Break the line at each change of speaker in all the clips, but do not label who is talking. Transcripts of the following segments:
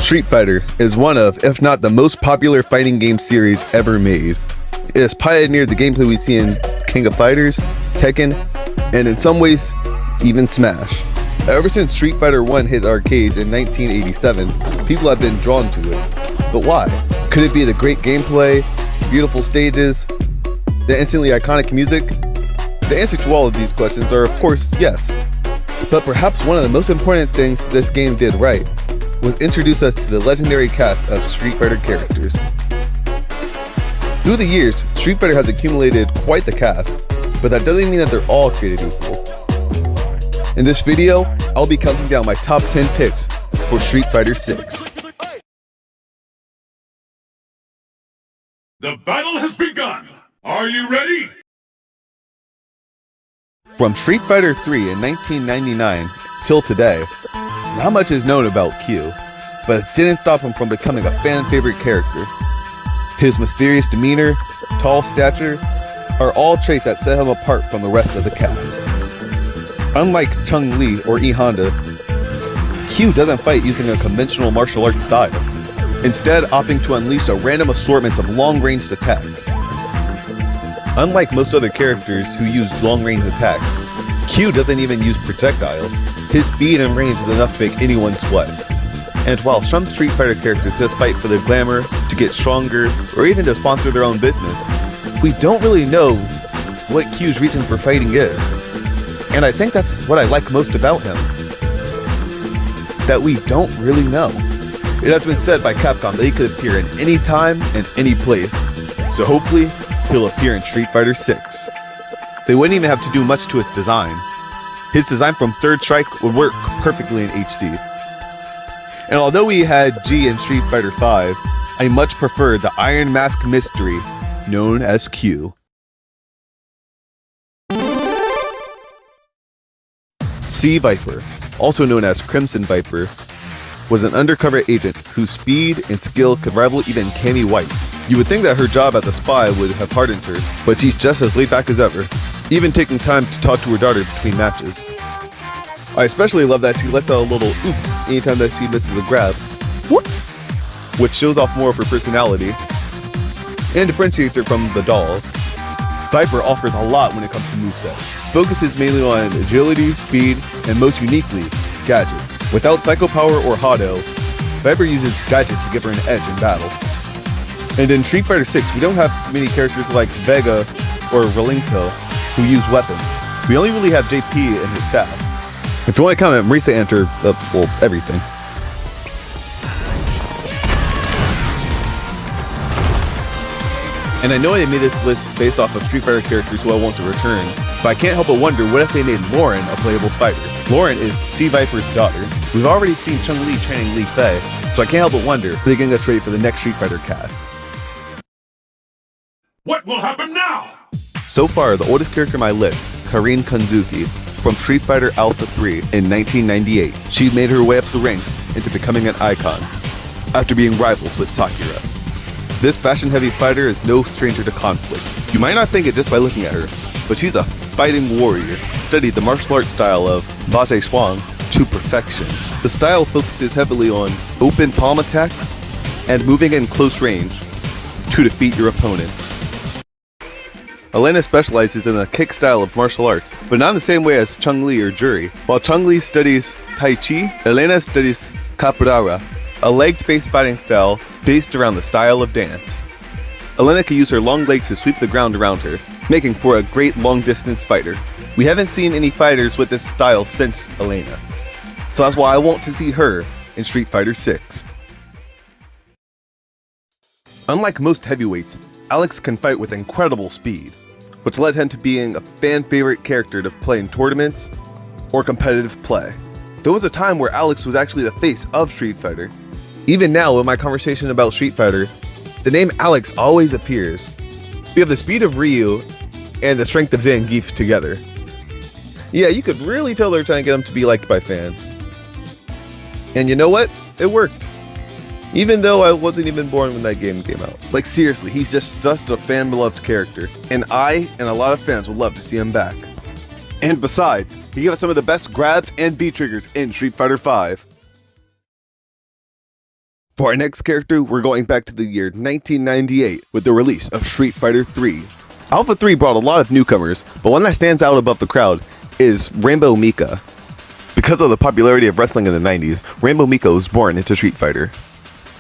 Street Fighter is one of, if not the most popular fighting game series ever made. It has pioneered the gameplay we see in King of Fighters, Tekken, and in some ways, even Smash. Ever since Street Fighter 1 hit arcades in 1987, people have been drawn to it. But why? Could it be the great gameplay, beautiful stages, the instantly iconic music? The answer to all of these questions are, of course, yes. But perhaps one of the most important things this game did right was introduce us to the legendary cast of Street Fighter characters. Through the years, Street Fighter has accumulated quite the cast, but that doesn't mean that they're all created equal. In this video, I'll be counting down my top 10 picks for Street Fighter 6.
The battle has begun! Are you ready?
From Street Fighter 3 in 1999 till today, not much is known about Q, but it didn't stop him from becoming a fan-favorite character. His mysterious demeanor, tall stature, are all traits that set him apart from the rest of the cast. Unlike Chun-Li or E Honda, Q doesn't fight using a conventional martial arts style, instead opting to unleash a random assortment of long-ranged attacks. Unlike most other characters who use long-range attacks, Q doesn't even use projectiles. His speed and range is enough to make anyone sweat. And while some Street Fighter characters just fight for the glamour, to get stronger, or even to sponsor their own business, we don't really know what Q's reason for fighting is. And I think that's what I like most about him. That we don't really know. It has been said by Capcom that he could appear in any time and any place. So hopefully, he'll appear in Street Fighter 6. They wouldn't even have to do much to his design. His design from Third Strike would work perfectly in HD. And although we had G in Street Fighter 5, I much preferred the Iron Mask mystery known as Q. C. Viper, also known as Crimson Viper, was an undercover agent whose speed and skill could rival even Cammy White. You would think that her job as a spy would have hardened her, but she's just as laid back as ever, even taking time to talk to her daughter between matches. I especially love that she lets out a little oops anytime that she misses a grab, whoops, which shows off more of her personality and differentiates her from the dolls. Viper offers a lot when it comes to moveset, focuses mainly on agility, speed, and most uniquely, gadgets. Without Psycho Power or Hado, Viper uses gadgets to give her an edge in battle. And in Street Fighter 6, we don't have many characters like Vega or Relinto who use weapons. We only really have JP and his staff. If you want to count it, Marisa enter, well, everything. And I know I made this list based off of Street Fighter characters who I want to return, but I can't help but wonder what if they made Lauren a playable fighter. Lauren is C. Viper's daughter. We've already seen Chun-Li training Li Fei, so I can't help but wonder if they're getting us ready for the next Street Fighter cast.
What will happen now?
So far, the oldest character on my list, Karine Kanzuki, from Street Fighter Alpha 3 in 1998. She made her way up the ranks into becoming an icon, after being rivals with Sakura. This fashion-heavy fighter is no stranger to conflict. You might not think it just by looking at her, but she's a fighting warrior, studied the martial arts style of Bate Shuang to perfection. The style focuses heavily on open palm attacks and moving in close range to defeat your opponent. Elena specializes in a kick style of martial arts, but not in the same way as Chun-Li or Juri. While Chun-Li studies Tai Chi, Elena studies Capoeira, a leg-based fighting style based around the style of dance. Elena can use her long legs to sweep the ground around her, making for a great long-distance fighter. We haven't seen any fighters with this style since Elena, so that's why I want to see her in Street Fighter 6. Unlike most heavyweights, Alex can fight with incredible speed, which led him to being a fan-favorite character to play in tournaments or competitive play. There was a time where Alex was actually the face of Street Fighter. Even now, in my conversation about Street Fighter, the name Alex always appears. We have the speed of Ryu and the strength of Zangief together. Yeah, you could really tell they're trying to get him to be liked by fans. And you know what? It worked. Even though I wasn't even born when that game came out. Like seriously, he's just such a fan-beloved character. And I and a lot of fans would love to see him back. And besides, he gave us some of the best grabs and B triggers in Street Fighter V. For our next character, we're going back to the year 1998 with the release of Street Fighter 3. Alpha 3 brought a lot of newcomers, but one that stands out above the crowd is Rainbow Mika. Because of the popularity of wrestling in the 90s, Rainbow Mika was born into Street Fighter.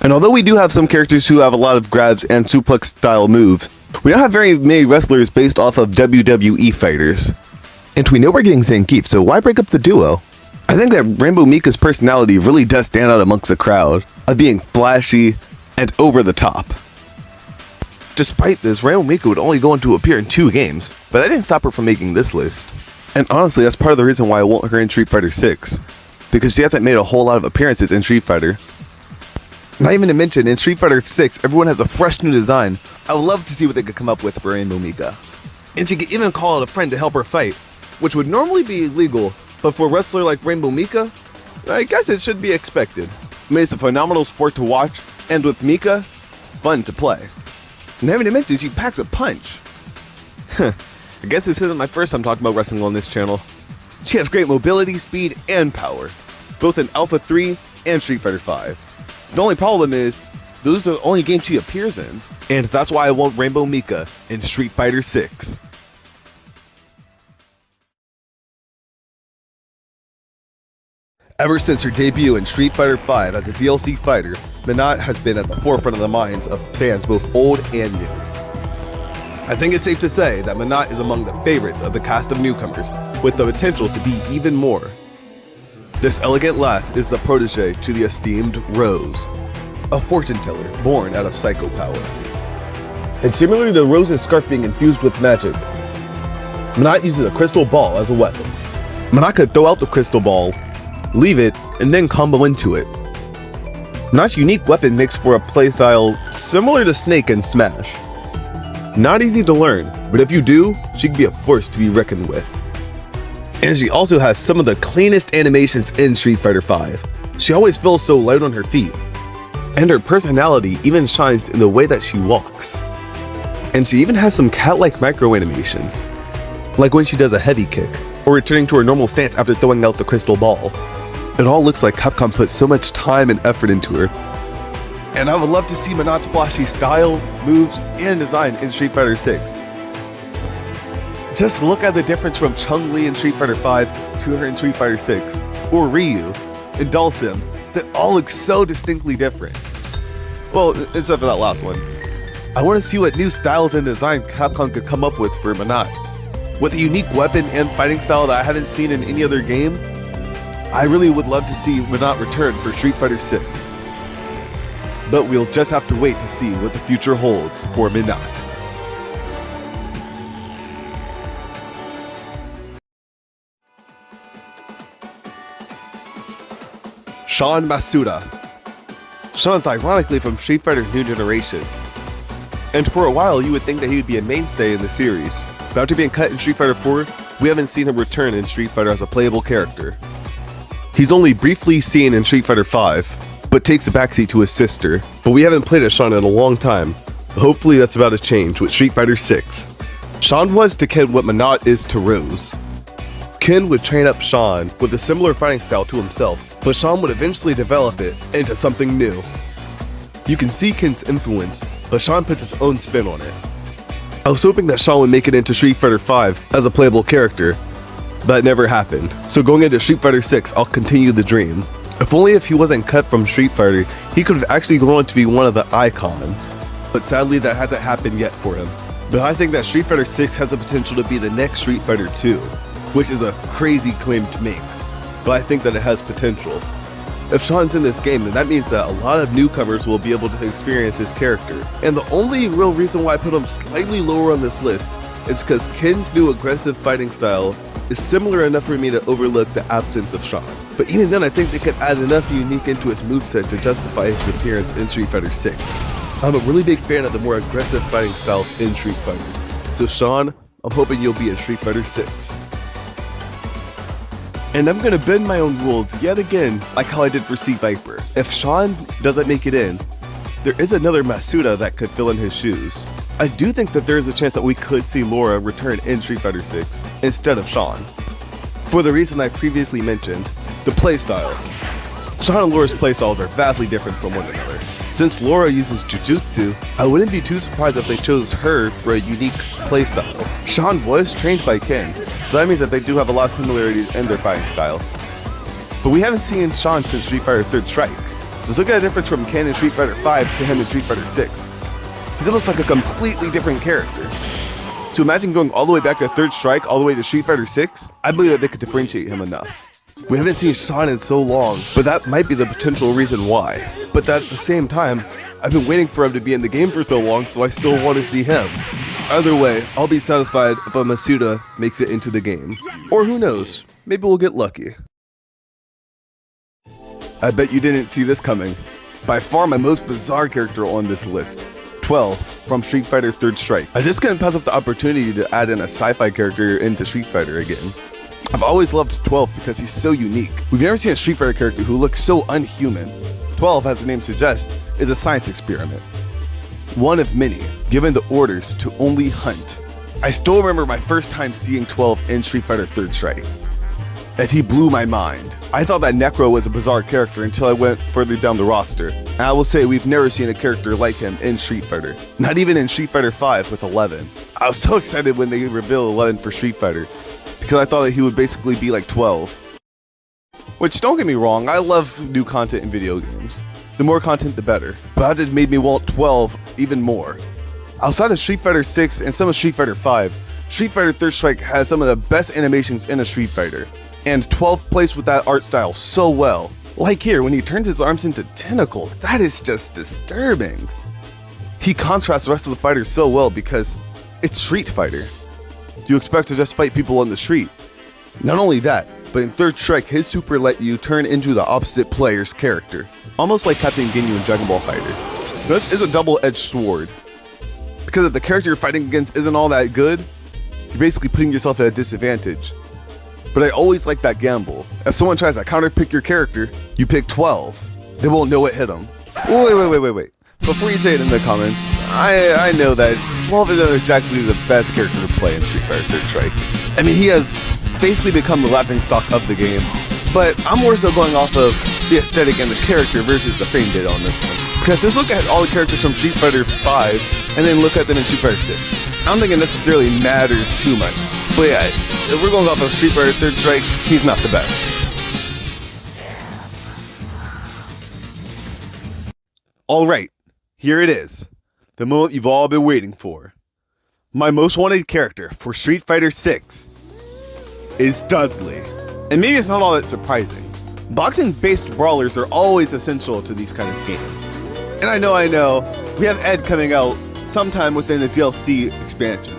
And although we do have some characters who have a lot of grabs and suplex style moves, we don't have very many wrestlers based off of WWE fighters. And we know we're getting Zangief, so why break up the duo? I think that Rainbow Mika's personality really does stand out amongst the crowd, of being flashy and over the top. Despite this, Rainbow Mika would only go on to appear in 2 games, but that didn't stop her from making this list. And honestly, that's part of the reason why I want her in Street Fighter 6, because she hasn't made a whole lot of appearances in Street Fighter. Not even to mention, in Street Fighter 6, everyone has a fresh new design. I would love to see what they could come up with for Rainbow Mika. And she could even call out a friend to help her fight, which would normally be illegal, but for a wrestler like Rainbow Mika, I guess it should be expected. I mean, it's a phenomenal sport to watch, and with Mika, fun to play. Not even to mention, she packs a punch. I guess this isn't my first time talking about wrestling on this channel. She has great mobility, speed, and power, both in Alpha 3 and Street Fighter 5. The only problem is, those are the only games she appears in, and that's why I want Rainbow Mika in Street Fighter 6. Ever since her debut in Street Fighter V as a DLC fighter, Menat has been at the forefront of the minds of fans both old and new. I think it's safe to say that Menat is among the favorites of the cast of newcomers, with the potential to be even more. This elegant lass is the protege to the esteemed Rose, a fortune teller born out of psycho power. And similarly to Rose's scarf being infused with magic, Menat uses a crystal ball as a weapon. Menat could throw out the crystal ball, leave it, and then combo into it. Menat's unique weapon makes for a playstyle similar to Snake and Smash. Not easy to learn, but if you do, she can be a force to be reckoned with. And she also has some of the cleanest animations in Street Fighter V. She always feels so light on her feet. And her personality even shines in the way that she walks. And she even has some cat-like micro animations, like when she does a heavy kick, or returning to her normal stance after throwing out the crystal ball. It all looks like Capcom put so much time and effort into her. And I would love to see Menat's flashy style, moves, and design in Street Fighter 6. Just look at the difference from Chun-Li in Street Fighter 5 to her in Street Fighter 6, or Ryu, and Dhalsim. They all look so distinctly different. Well, except for that last one. I want to see what new styles and design Capcom could come up with for Menat. With a unique weapon and fighting style that I haven't seen in any other game, I really would love to see Menat return for Street Fighter 6. But we'll just have to wait to see what the future holds for Menat. Sean Masuda. Sean's ironically from Street Fighter New Generation. And for a while you would think that he would be a mainstay in the series, but after being cut in Street Fighter 4, we haven't seen him return in Street Fighter as a playable character. He's only briefly seen in Street Fighter 5, but takes a backseat to his sister, but we haven't played as Sean in a long time. Hopefully that's about to change with Street Fighter 6. Sean was to Ken what Menat is to Rose. Ken would train up Sean with a similar fighting style to himself, but Sean would eventually develop it into something new. You can see Ken's influence, but Sean puts his own spin on it. I was hoping that Sean would make it into Street Fighter 5 as a playable character, but it never happened. So going into Street Fighter 6, I'll continue the dream. If only if he wasn't cut from Street Fighter, he could have actually grown to be one of the icons. But sadly that hasn't happened yet for him. But I think that Street Fighter 6 has the potential to be the next Street Fighter 2, which is a crazy claim to make, but I think that it has potential. If Sean's in this game, then that means that a lot of newcomers will be able to experience his character. And the only real reason why I put him slightly lower on this list is because Ken's new aggressive fighting style is similar enough for me to overlook the absence of Sean. But even then, I think they could add enough unique into his moveset to justify his appearance in Street Fighter 6. I'm a really big fan of the more aggressive fighting styles in Street Fighter. So Sean, I'm hoping you'll be in Street Fighter 6. And I'm gonna bend my own rules yet again, like how I did for C Viper. If Sean doesn't make it in, there is another Masuda that could fill in his shoes. I do think that there is a chance that we could see Laura return in Street Fighter 6 instead of Sean. For the reason I previously mentioned, the playstyle. Sean and Laura's playstyles are vastly different from one another. Since Laura uses Jujutsu, I wouldn't be too surprised if they chose her for a unique playstyle. Sean was trained by Ken, so that means that they do have a lot of similarities in their fighting style. But we haven't seen Sean since Street Fighter 3rd Strike, so let's look at the difference from Ken in Street Fighter 5 to him in Street Fighter 6. He's almost like a completely different character. So imagine going all the way back to 3rd Strike all the way to Street Fighter 6, I believe that they could differentiate him enough. We haven't seen Sean in so long, but that might be the potential reason why. But at the same time, I've been waiting for him to be in the game for so long, so I still want to see him. Either way, I'll be satisfied if a Masuda makes it into the game. Or who knows, maybe we'll get lucky. I bet you didn't see this coming. By far my most bizarre character on this list, 12 from Street Fighter 3rd Strike. I just couldn't pass up the opportunity to add in a sci-fi character into Street Fighter again. I've always loved 12 because he's so unique. We've never seen a Street Fighter character who looks so unhuman. 12, as the name suggests, is a science experiment. One of many, given the orders to only hunt. I still remember my first time seeing 12 in Street Fighter 3rd Strike. And he blew my mind. I thought that Necro was a bizarre character until I went further down the roster. And I will say we've never seen a character like him in Street Fighter. Not even in Street Fighter 5 with 11. I was so excited when they revealed 11 for Street Fighter, because I thought that he would basically be like 12. Which, don't get me wrong, I love new content in video games. The more content, the better. But that just made me want 12 even more. Outside of Street Fighter 6 and some of Street Fighter 5, Street Fighter 3rd Strike has some of the best animations in a Street Fighter. And 12 plays with that art style so well. Like here, when he turns his arms into tentacles, that is just disturbing. He contrasts the rest of the fighters so well because it's Street Fighter. You expect to just fight people on the street. Not only that, but in 3rd Strike, his super let you turn into the opposite player's character. Almost like Captain Ginyu in Dragon Ball FighterZ. This is a double-edged sword. Because if the character you're fighting against isn't all that good, you're basically putting yourself at a disadvantage. But I always like that gamble. If someone tries to counterpick your character, you pick 12. They won't know it hit them. Wait. Before you say it in the comments, I know that 12 isn't exactly the best character to play in Street Fighter 3rd Strike. I mean, he has basically become the laughingstock of the game, but I'm more so going off of the aesthetic and the character versus the frame data on this one. Because just look at all the characters from Street Fighter 5, and then look at them in Street Fighter 6. I don't think it necessarily matters too much. But yeah, if we're going off of Street Fighter 3rd Strike, he's not the best. Alright, here it is. The moment you've all been waiting for. My most wanted character for Street Fighter 6 is Dudley. And maybe it's not all that surprising. Boxing-based brawlers are always essential to these kind of games. And I know, we have Ed coming out sometime within the DLC expansion.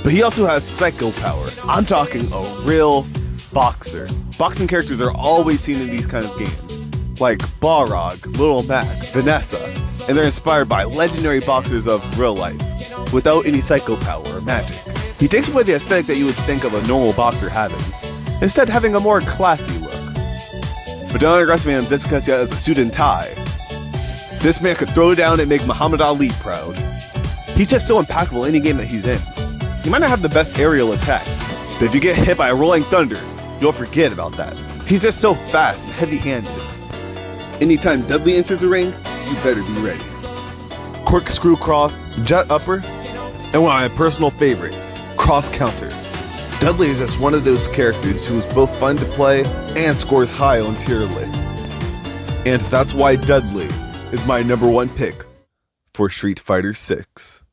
But he also has psycho power. I'm talking a real boxer. Boxing characters are always seen in these kind of games, like Balrog, Little Mac, Vanessa, and they're inspired by legendary boxers of real life, without any psycho power or magic. He takes away the aesthetic that you would think of a normal boxer having, instead having a more classy look. But don't underestimate him just because he has a suit and tie. This man could throw down and make Muhammad Ali proud. He's just so impactful in any game that he's in. He might not have the best aerial attack, but if you get hit by a rolling thunder, you'll forget about that. He's just so fast and heavy-handed. Anytime Dudley enters the ring, you better be ready. Corkscrew cross, jet upper, and one of my personal favorites, cross counter. Dudley is just one of those characters who is both fun to play and scores high on tier list. And that's why Dudley is my #1 pick for Street Fighter 6.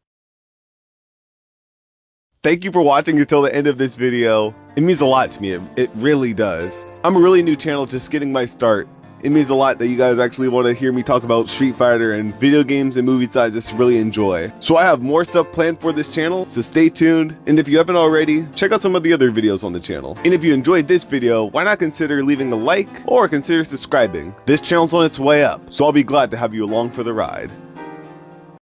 Thank you for watching until the end of this video. It means a lot to me, it really does. I'm a really new channel, just getting my start. It means a lot that you guys actually want to hear me talk about Street Fighter and video games and movies that I just really enjoy. So I have more stuff planned for this channel, so stay tuned. And if you haven't already, check out some of the other videos on the channel. And if you enjoyed this video, why not consider leaving a like or consider subscribing? This channel's on its way up, so I'll be glad to have you along for the ride.